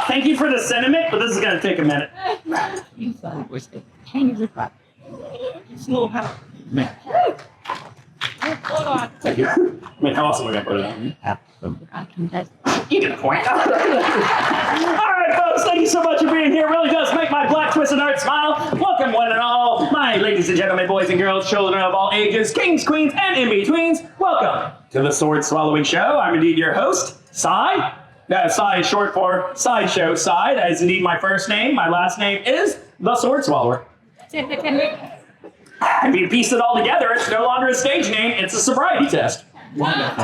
Thank you for the sentiment, but this is going to take a minute. You thought it was the king of the crop. Slow how. Man. Hold on. Thank you. I mean, how else am I going to put it on? You get the point. All right, folks, thank you so much for being here. It really does make my black twisted heart smile. Welcome, one and all, my ladies and gentlemen, boys and girls, children of all ages, kings, queens, and in-betweens. Welcome to the Sword Swallowing Show. I'm indeed your host, Cy. Cy is short for Sideshow. Cy, that is indeed my first name. My last name is the Sword Swallower. If you piece it all together, it's no longer a stage name, it's a sobriety test. Wonderful.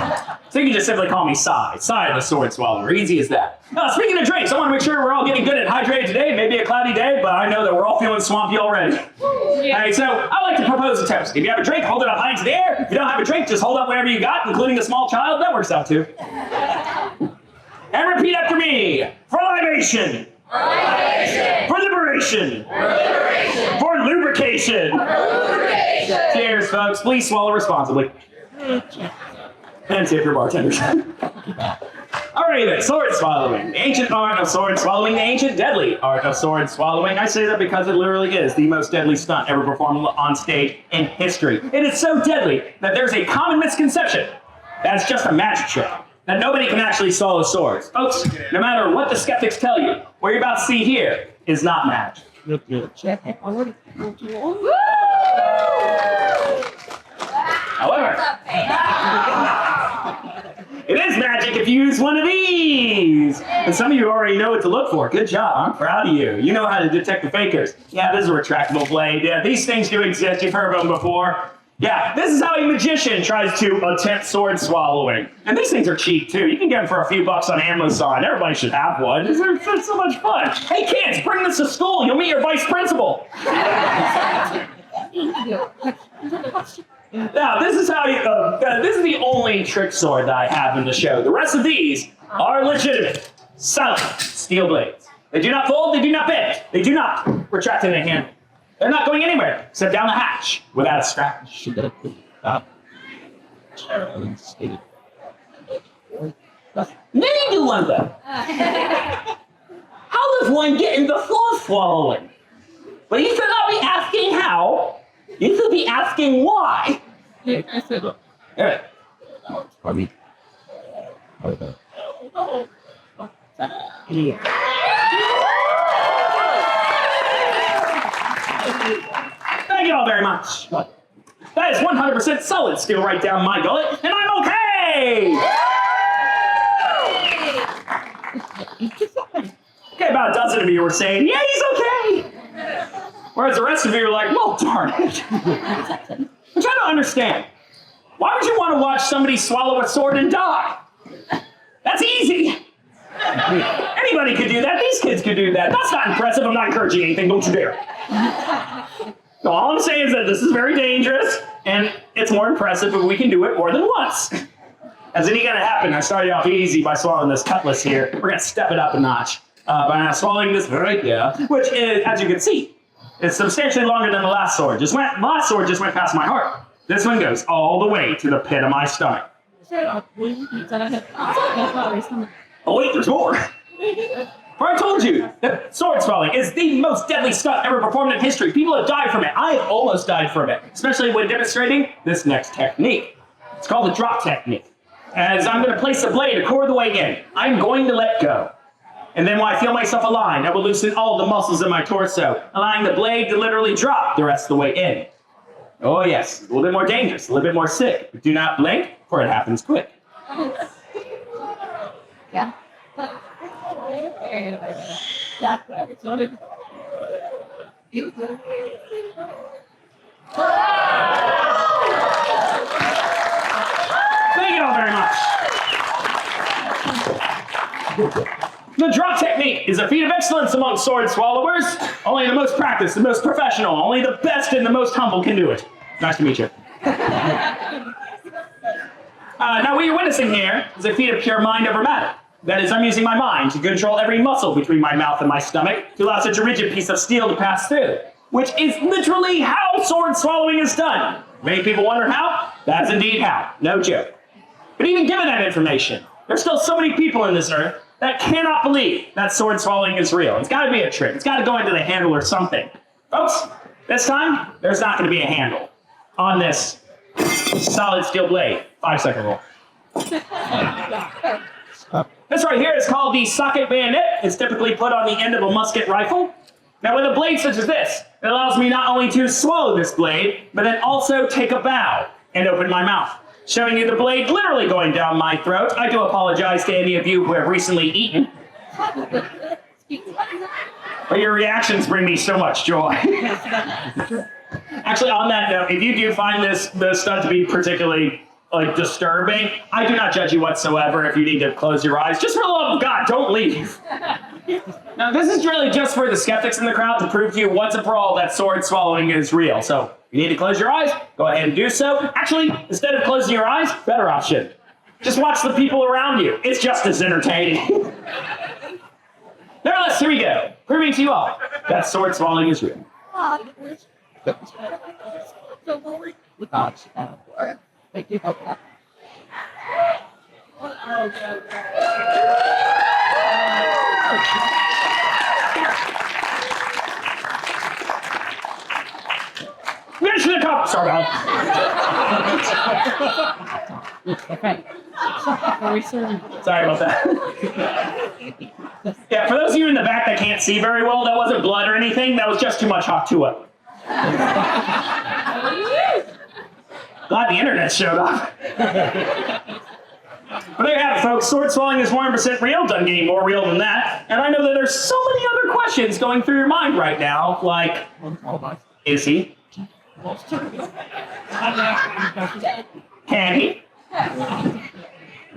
So you can just simply call me Cy. Cy the Sword Swallower. Easy as that. Speaking of drinks, I want to make sure we're all getting good and hydrated today. Maybe a cloudy day, but I know that we're all feeling swampy already. Yeah. Alright, so I like to propose a toast. If you have a drink, hold it up high into the air. If you don't have a drink, just hold up whatever you got, including a small child. That works out too. And repeat after me. For libation. For liberation. For liberation. For lubrication. Cheers, folks. Please swallow responsibly. And tip your bartenders. Alrighty then, sword swallowing. The ancient art of sword swallowing, the ancient deadly art of sword swallowing. I say that because it literally is the most deadly stunt ever performed on stage in history. It is so deadly that there's a common misconception that it's just a magic trick, that nobody can actually swallow swords. Folks, no matter what the skeptics tell you, what you're about to see here is not magic. However, it is magic if you use one of these. And some of you already know what to look for. Good job. I'm proud of you. You know how to detect the fakers. Yeah, this is a retractable blade. Yeah, these things do exist. You've heard of them before. Yeah, this is how a magician tries to attempt sword swallowing. And these things are cheap, too. You can get them for a few bucks on Amazon. Everybody should have one. It's so much fun. Hey, kids, bring this to school. You'll meet your vice principal. Now, this is how this is the only trick sword that I have in the show. The rest of these are legitimate, solid steel blades. They do not fold, they do not bend, they do not retract in a handle. They're not going anywhere except down the hatch without a scratch. Many do wonder, how does one get into sword swallowing? But you should not be asking how. You should be asking why. All right. Pardon me. Thank you all very much. That is 100% solid steel right down my gullet, and I'm okay! Okay, about a dozen of you were saying, yeah, he's okay! Whereas the rest of you are like, well, darn it. I'm trying to understand. Why would you want to watch somebody swallow a sword and die? That's easy. Anybody could do that. These kids could do that. That's not impressive. I'm not encouraging anything. Don't you dare. So all I'm saying is that this is very dangerous, and it's more impressive if we can do it more than once. As it ain't gonna happen, I started off easy by swallowing this cutlass here. We're gonna step it up a notch by now swallowing this right here, which is, as you can see, it's substantially longer than the last sword. Last sword just went past my heart. This one goes all the way to the pit of my stomach. Oh wait, there's more. For I told you that sword swallowing is the most deadly stunt ever performed in history. People have died from it. I have almost died from it, especially when demonstrating this next technique. It's called the drop technique. As I'm going to place the blade a quarter of the way in, I'm going to let go. And then when I feel myself aligned, I will loosen all the muscles in my torso, allowing the blade to literally drop the rest of the way in. Oh yes, a little bit more dangerous, a little bit more sick. But do not blink, for it happens quick. Yeah. Thank you all very much. The drop technique is a feat of excellence among sword swallowers. Only the most practiced, the most professional, only the best and the most humble can do it. Nice to meet you. Now what you're witnessing here is a feat of pure mind over matter. That is, I'm using my mind to control every muscle between my mouth and my stomach to allow such a rigid piece of steel to pass through, which is literally how sword swallowing is done. Many people wonder how. That's indeed how. No joke. But even given that information, there's still so many people in this earth that cannot believe that sword swallowing is real. It's got to be a trick. It's got to go into the handle or something. Folks, this time, there's not going to be a handle on this solid steel blade. 5-second rule. This right here is called the socket bayonet. It's typically put on the end of a musket rifle. Now with a blade such as this, it allows me not only to swallow this blade, but then also take a bow and open my mouth, showing you the blade literally going down my throat. I do apologize to any of you who have recently eaten, but your reactions bring me so much joy. Actually, on that note, if you do find this stunt to be particularly disturbing, I do not judge you whatsoever. If you need to close your eyes, just for the love of God, don't leave. Now, this is really just for the skeptics in the crowd to prove to you once and for all that sword swallowing is real. So, if you need to close your eyes, go ahead and do so. Actually, instead of closing your eyes, better option. Just watch the people around you. It's just as entertaining. Nevertheless, here we go. Proving to you all that sword swallowing is real. Mission accomplished. Sorry about that. Yeah, for those of you in the back that can't see very well, that wasn't blood or anything. That was just too much hot tuah. Glad the internet showed up. But there you have it, folks. Sword swallowing is 100% real. Doesn't get any more real than that. And I know that there's so many other questions going through your mind right now, like, is he? Can he?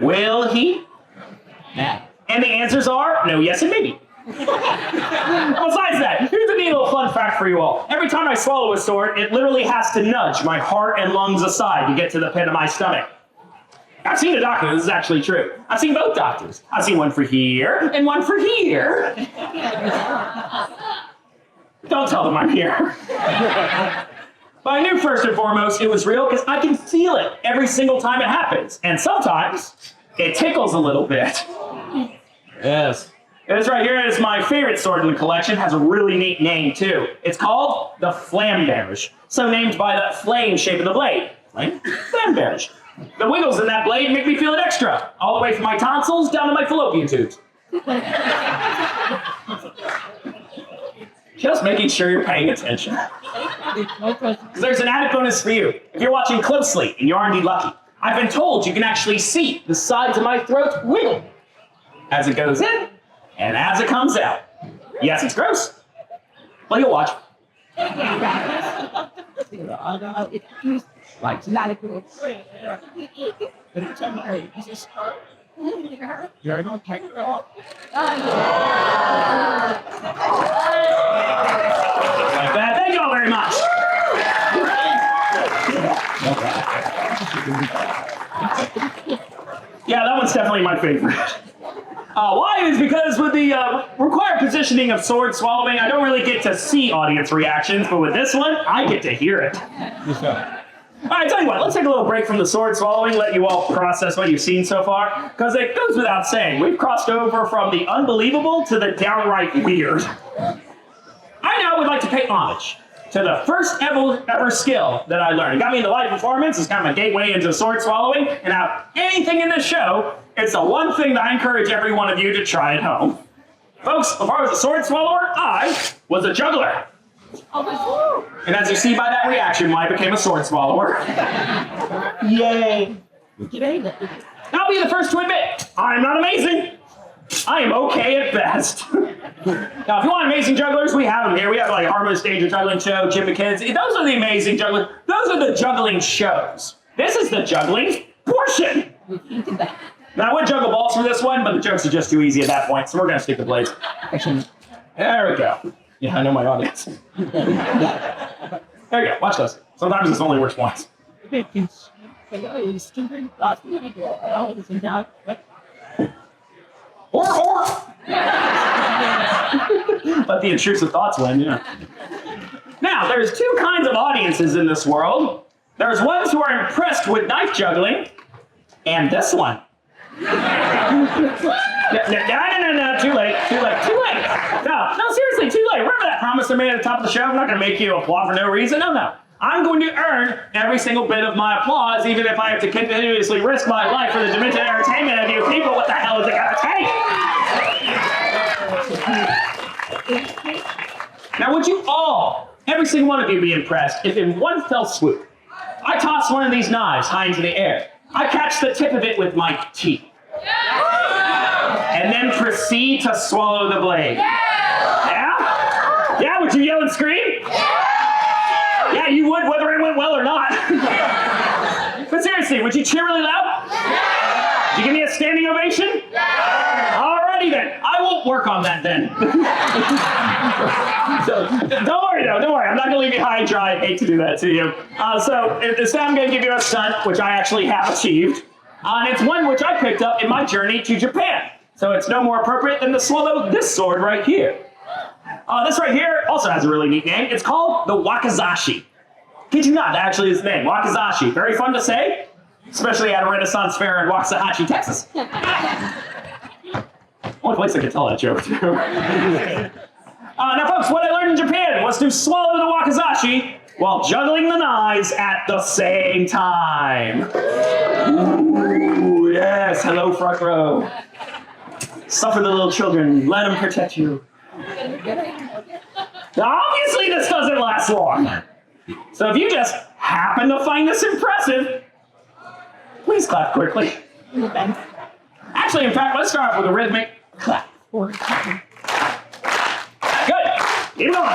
Will he? And the answers are no, yes, and maybe. Besides that, here's a neat little fun fact for you all. Every time I swallow a sword, it literally has to nudge my heart and lungs aside to get to the pit of my stomach. I've seen a doctor, this is actually true. I've seen both doctors. I've seen one for here and one for here. Don't tell them I'm here. But I knew first and foremost it was real because I can feel it every single time it happens. And sometimes it tickles a little bit. Yes. This right here is my favorite sword in the collection. Has a really neat name too. It's called the Flamberge. So named by the flame shape of the blade. Flamberge. The wiggles in that blade make me feel it extra. All the way from my tonsils down to my fallopian tubes. Just making sure you're paying attention. Because there's an added bonus for you. If you're watching closely, and you are indeed lucky, I've been told you can actually see the sides of my throat wiggle as it goes in and as it comes out. Yes, it's gross, but you'll watch. You're gonna take it off. Like that. Thank you all very much. Yeah, that one's definitely my favorite. Why is because with the required positioning of sword swallowing, I don't really get to see audience reactions, but with this one, I get to hear it. All right, tell you what, let's take a little break from the sword swallowing, let you all process what you've seen so far, because it goes without saying, we've crossed over from the unbelievable to the downright weird. I now would like to pay homage to the first ever skill that I learned. It got me into live performance, it's kind of my gateway into sword swallowing, and now anything in this show, it's the one thing that I encourage every one of you to try at home. Folks, before I was a sword swallower, I was a juggler. And as you see by that reaction, I became a sword swallower. Yay. I'll be the first to admit, I'm not amazing. I am okay at best. Now, if you want amazing jugglers, we have them here. We have like Harmless Danger Juggling Show, Jim McKenzie. Those are the amazing jugglers. Those are the juggling shows. This is the juggling portion. Now, I would juggle balls for this one, but the jokes are just too easy at that point, so we're going to stick to blades. There we go. Yeah, I know my audience. There you go. Watch this. Sometimes this only works once. Or. Let the intrusive thoughts win, yeah. Now, there's two kinds of audiences in this world. There's ones who are impressed with knife juggling, and this one. No, too late. No, seriously, too late. Remember that promise I made at the top of the show? I'm not going to make you applaud for no reason. No. I'm going to earn every single bit of my applause, even if I have to continuously risk my life for the demented entertainment of you people. What the hell is it going to take? Now, would you all, every single one of you, be impressed if in one fell swoop, I toss one of these knives high into the air, I catch the tip of it with my teeth, and then proceed to swallow the blade? Yeah? Yeah, would you yell and scream? Yeah, you would, whether it went well or not. But seriously, would you cheer really loud? Would you give me a standing ovation? Alrighty then. I won't work on that then. So, don't worry. I'm not going to leave you high and dry. I hate to do that to you. So instead I'm going to give you a stunt, which I actually have achieved. And it's one which I picked up in my journey to Japan. So it's no more appropriate than to swallow this sword right here. This right here also has a really neat name. It's called the Wakizashi. Kid you not, that actually is the name. Wakizashi. Very fun to say, especially at a Renaissance fair in Waxahachie, Texas. Only place I could tell that joke to. Now, folks, what I learned in Japan was to swallow the Wakizashi while juggling the knives at the same time. Ooh, yes. Hello, front row. Suffer the little children. Let them protect you. Now, obviously, this doesn't last long. So if you just happen to find this impressive, please clap quickly. Actually, in fact, let's start off with a rhythmic clap. Good. Keep it going.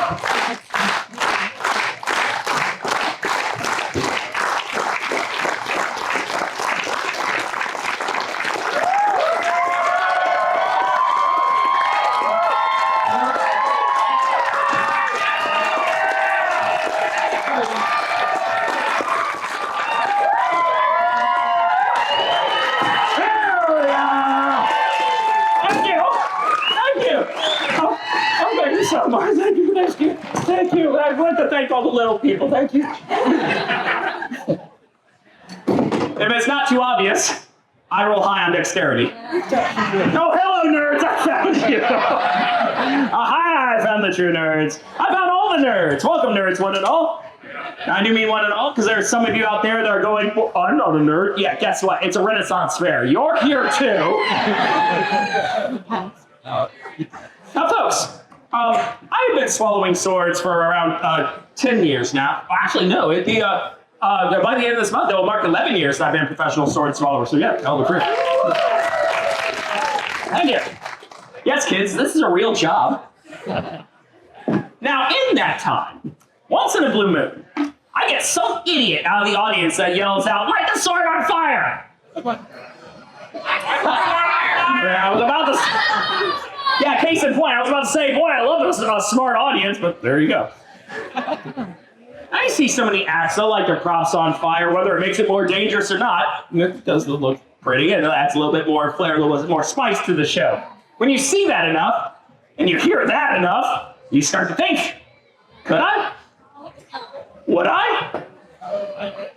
Thank you. I'd like to thank all the little people. Thank you. If it's not too obvious, I roll high on dexterity. Oh, hello, nerds. I found you. Hi, I found the true nerds. I found all the nerds. Welcome, nerds, one and all. I do mean one and all, because there are some of you out there that are going, well, I'm not a nerd. Yeah, guess what? It's a Renaissance fair. You're here, too. Now, folks, I've been swallowing swords for around 10 years now. Actually, no. By the end of this month, it will mark 11 years that I've been a professional sword swallower. So, yeah, tell the truth. Thank you. Yes, kids, this is a real job. Now, in that time, once in a blue moon, I get some idiot out of the audience that yells out, "Light the sword on fire!" I was about to... Yeah, case in point, I was about to say, boy, I love a smart audience, but there you go. I see so many acts that light their props on fire, whether it makes it more dangerous or not. It does look pretty, and it adds a little bit more flair, a little bit more spice to the show. When you see that enough, and you hear that enough, you start to think, could I? Would I?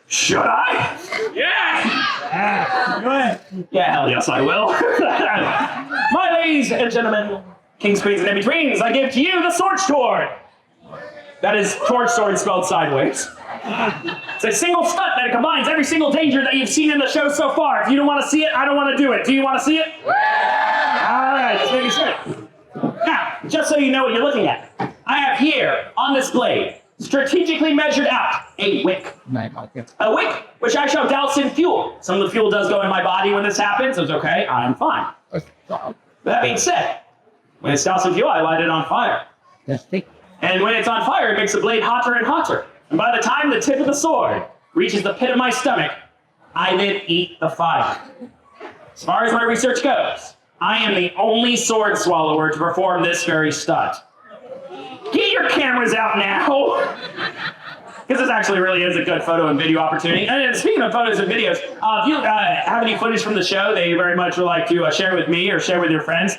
Should I? Yeah! Go ahead. Yeah, hell yes, I will. My ladies and gentlemen, kings, queens, and in-betweens, I give to you the Sword Sword. That is torch sword spelled sideways. It's a single stunt that combines every single danger that you've seen in the show so far. If you don't want to see it, I don't want to do it. Do you want to see it? All right, just making sure. Now, just so you know what you're looking at, I have here on this blade, strategically measured out, a wick. A wick, which I shall douse in fuel. Some of the fuel does go in my body when this happens. It's okay, I'm fine. That being said, when it's doused in fuel, I light it on fire. And when it's on fire, it makes the blade hotter and hotter. And by the time the tip of the sword reaches the pit of my stomach, I then eat the fire. As far as my research goes, I am the only sword swallower to perform this very stunt. Get your cameras out now! Because this actually really is a good photo and video opportunity. And speaking of photos and videos, if you have any footage from the show that you very much would like to share with me or share with your friends,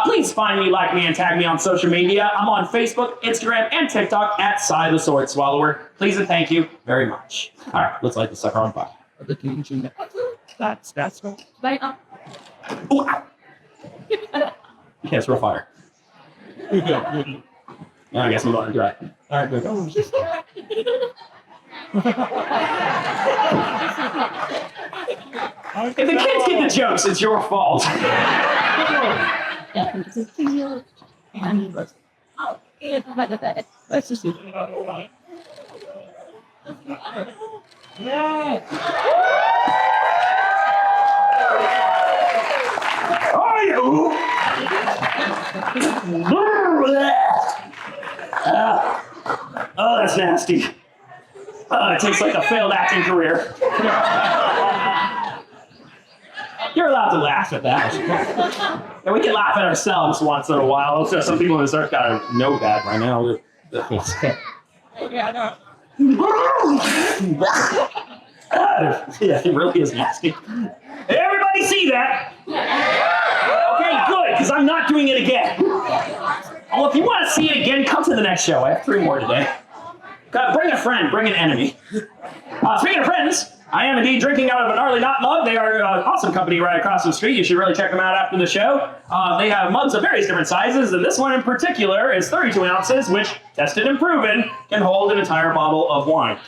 please find me, like me, and tag me on social media. I'm on Facebook, Instagram, and TikTok at Cy the Sword Swallower. Please and thank you very much. All right, let's light the sucker on fire. That's right. Ooh, Yeah, it's real fire. I guess I'm going to try. All right, good. If the kids get the jokes, it's your fault. Oh, that's nasty. It tastes like a failed acting career. You're allowed to laugh at that. And we can laugh at ourselves once in a while. So some people in this earth gotta know that right now. Yeah, it really is nasty. Everybody see that? Okay, good, because I'm not doing it again. Oh, if you want to see it again, come to the next show. I have 3 more today. Bring a friend, bring an enemy. Speaking of friends, I am indeed drinking out of an Gnarly Knot mug. They are an awesome company right across the street. You should really check them out after the show. They have mugs of various different sizes, and this one in particular is 32 ounces, which, tested and proven, can hold an entire bottle of wine.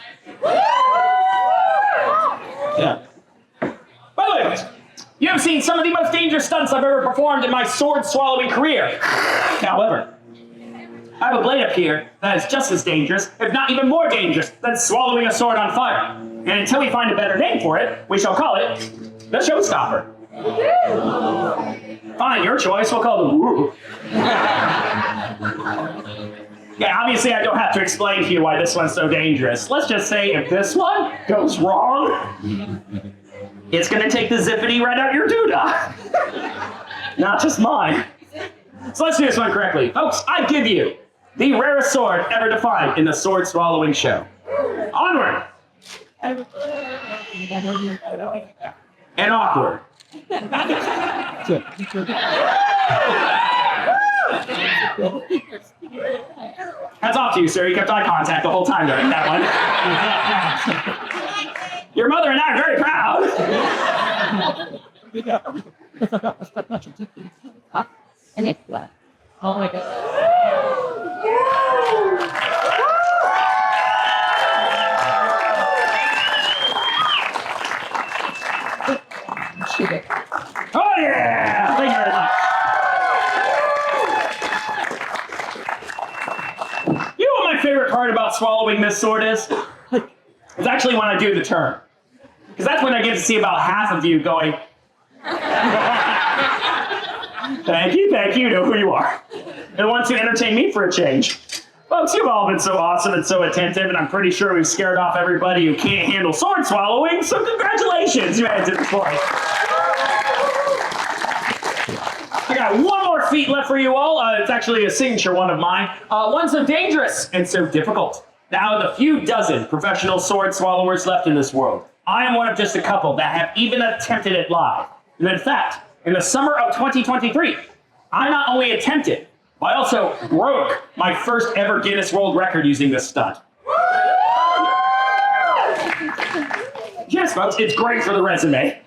Yeah. By the way, you have seen some of the most dangerous stunts I've ever performed in my sword-swallowing career. However, I have a blade up here that is just as dangerous, if not even more dangerous, than swallowing a sword on fire. And until we find a better name for it, we shall call it the Showstopper. Fine, your choice. We'll call it the Woo. Yeah, obviously I don't have to explain to you why this one's so dangerous. Let's just say if this one goes wrong, it's gonna take the zippity right out your doodah. Not just mine. So let's do this one correctly. Folks, I give you the rarest sword ever defined in the sword swallowing show. Onward! And awkward. Hats off to you, sir. You kept eye contact the whole time during that one. Your mother and I are very proud. Oh my God. Oh yeah! Thank you very much. You know what my favorite part about swallowing this sword is? It's actually when I do the turn. Because that's when I get to see about half of you going, thank you, know who you are. And want to entertain me for a change. Folks, you've all been so awesome and so attentive, and I'm pretty sure we've scared off everybody who can't handle sword swallowing, so congratulations, you made it to this point. I got one more feat left for you all. It's actually a signature one of mine. One so dangerous and so difficult. Now, the few dozen professional sword swallowers left in this world, I am one of just a couple that have even attempted it live. And in fact, in the summer of 2023, I not only attempted, but I also broke my first ever Guinness World Record using this stunt. Yes, folks, it's great for the resume.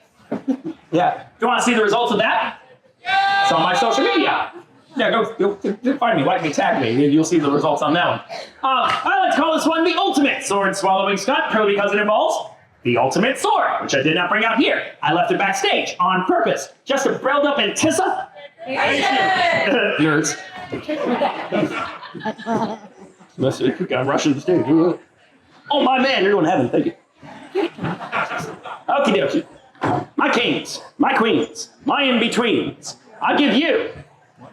Yeah. Do you want to see the results of that? It's on my social media. Yeah, go find me, like me, tag me, and you'll see the results on that one. I like to call this one the ultimate sword swallowing stunt, purely because it involves the ultimate sword, which I did not bring out here. I left it backstage on purpose, just to build up Antissa. Nerds. Listen, we got to rush to the stage. Oh, my man, you're going to heaven. Thank you. Okie dokie. My kings, my queens, my in-betweens, I give you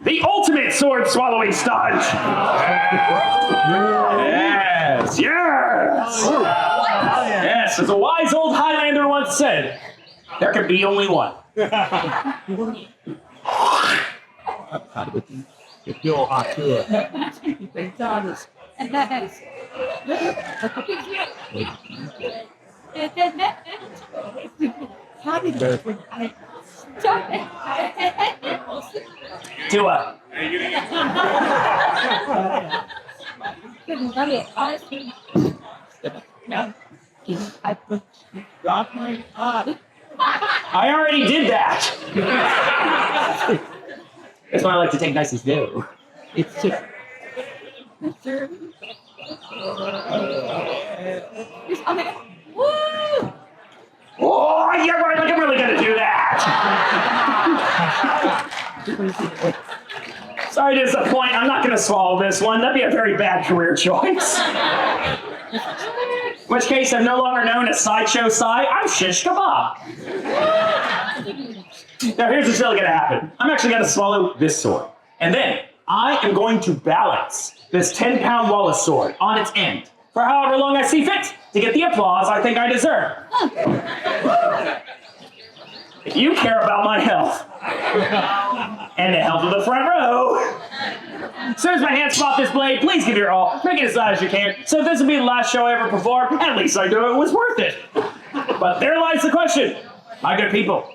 the ultimate sword swallowing stunt. Yes, yes. Yes, as a wise old Highlander once said, there can be only one. Do what? I already did that. That's why I like to take nice and slow. It's just. Woo! Oh, you're right, like I'm really gonna do that. Sorry to disappoint, I'm not gonna swallow this one. That'd be a very bad career choice. In which case, I'm no longer known as Sideshow Cy, I'm Shish Kebab. Now here's what's really gonna happen. I'm actually gonna swallow this sword. And then, I am going to balance this 10-pound Wallace sword on its end for however long I see fit to get the applause I think I deserve. If you care about my health and the health of the front row, as soon as my hands spot this blade, please give your all. Make it as loud as you can. So if this will be the last show I ever performed, at least I knew it was worth it. But there lies the question, my good people.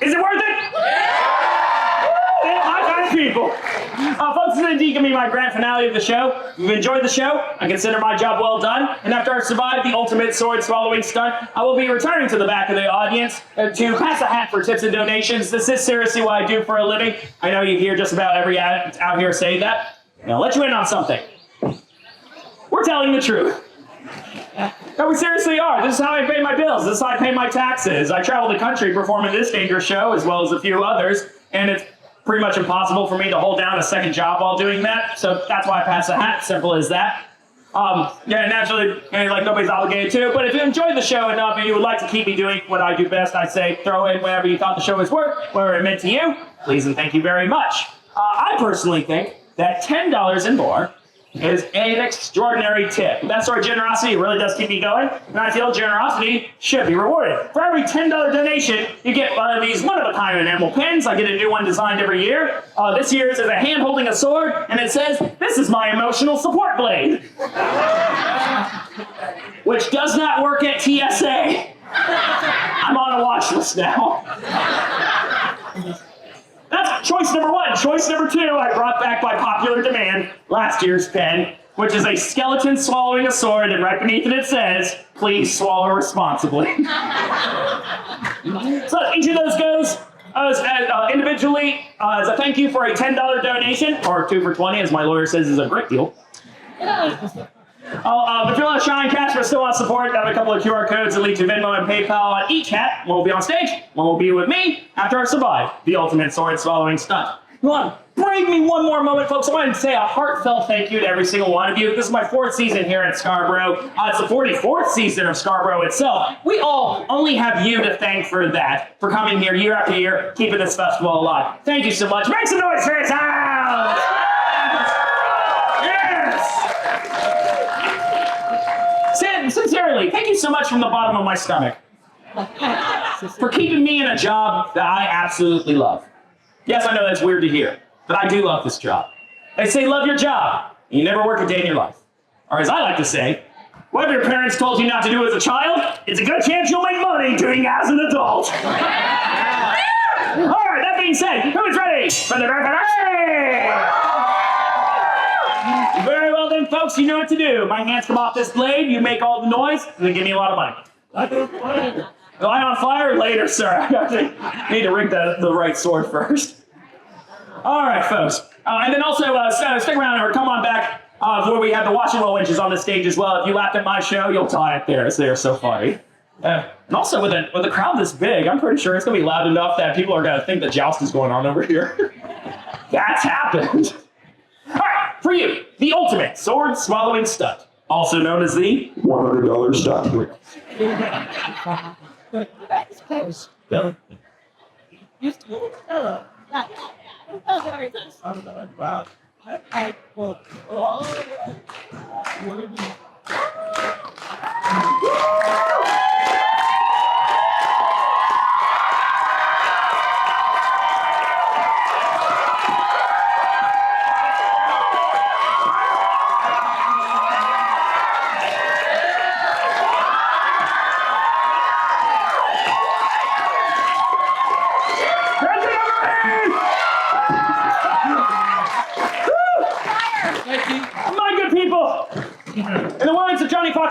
Is it worth it? My kind of people. Folks, this is indeed going to be my grand finale of the show. If you've enjoyed the show, I consider my job well done. And after I survive the ultimate sword swallowing stunt, I will be returning to the back of the audience to pass a hat for tips and donations. This is seriously what I do for a living. I know you hear just about every ad out here say that. And I'll let you in on something. We're telling the truth. No, we seriously are. This is how I pay my bills. This is how I pay my taxes. I travel the country performing this dangerous show as well as a few others. And it's pretty much impossible for me to hold down a second job while doing that, so that's why I pass the hat, simple as that. Yeah, naturally, like nobody's obligated to, but if you enjoyed the show enough and you would like to keep me doing what I do best, I say throw in whatever you thought the show was worth, whatever it meant to you, please and thank you very much. I personally think that $10 and more is an extraordinary tip. That sort of generosity really does keep me going, and I feel generosity should be rewarded. For every $10 donation, you get one of these one-of-a-kind enamel pins. I get a new one designed every year. This year's is a hand holding a sword, and it says, "This is my emotional support blade," which does not work at TSA. I'm on a watch list now. That's choice number one. Choice number two, I brought back by popular demand last year's pen, which is a skeleton swallowing a sword, and right beneath it says, "Please swallow responsibly." So each of those goes individually as a thank you for a $10 donation, or 2 for $20, as my lawyer says is a great deal. If you want to shine cash but still want support, I have a couple of QR codes that lead to Venmo and PayPal on each hat. One will be on stage, one will be with me after I survive the ultimate sword swallowing stunt. You want to brave me one more moment, folks? I want to say a heartfelt thank you to every single one of you. This is my 4th season here at Scarborough. It's the 44th season of Scarborough itself. We all only have you to thank for that, for coming here year after year, keeping this festival alive. Thank you so much. Make some noise for yourselves! Sincerely, thank you so much from the bottom of my stomach for keeping me in a job that I absolutely love. Yes, I know that's weird to hear, but I do love this job. They say love your job, and you never work a day in your life. Or as I like to say, whatever your parents told you not to do as a child, it's a good chance you'll make money doing as an adult. All right, that being said, who is ready for the birthday? Very well then, folks, you know what to do. My hands come off this blade, you make all the noise, and then give me a lot of money. Light on fire later, sir. I need to rig the right sword first. All right, folks. And then also, stick around or come on back where we have the watch and roll winches on the stage as well. If you laughed at my show, you'll tie it there. They're so funny. And also, with a crowd this big, I'm pretty sure it's going to be loud enough that people are going to think the joust is going on over here. That's happened. All right, for you, the ultimate sword swallowing stunt, also known as the $100 stunt.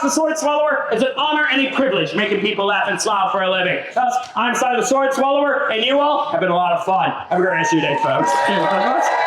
watch the Sword Swallower is an honor and a privilege, making people laugh and smile for a living. Thus, I'm Cy the Sword Swallower, and you all have been a lot of fun. Have a great rest of your day, folks.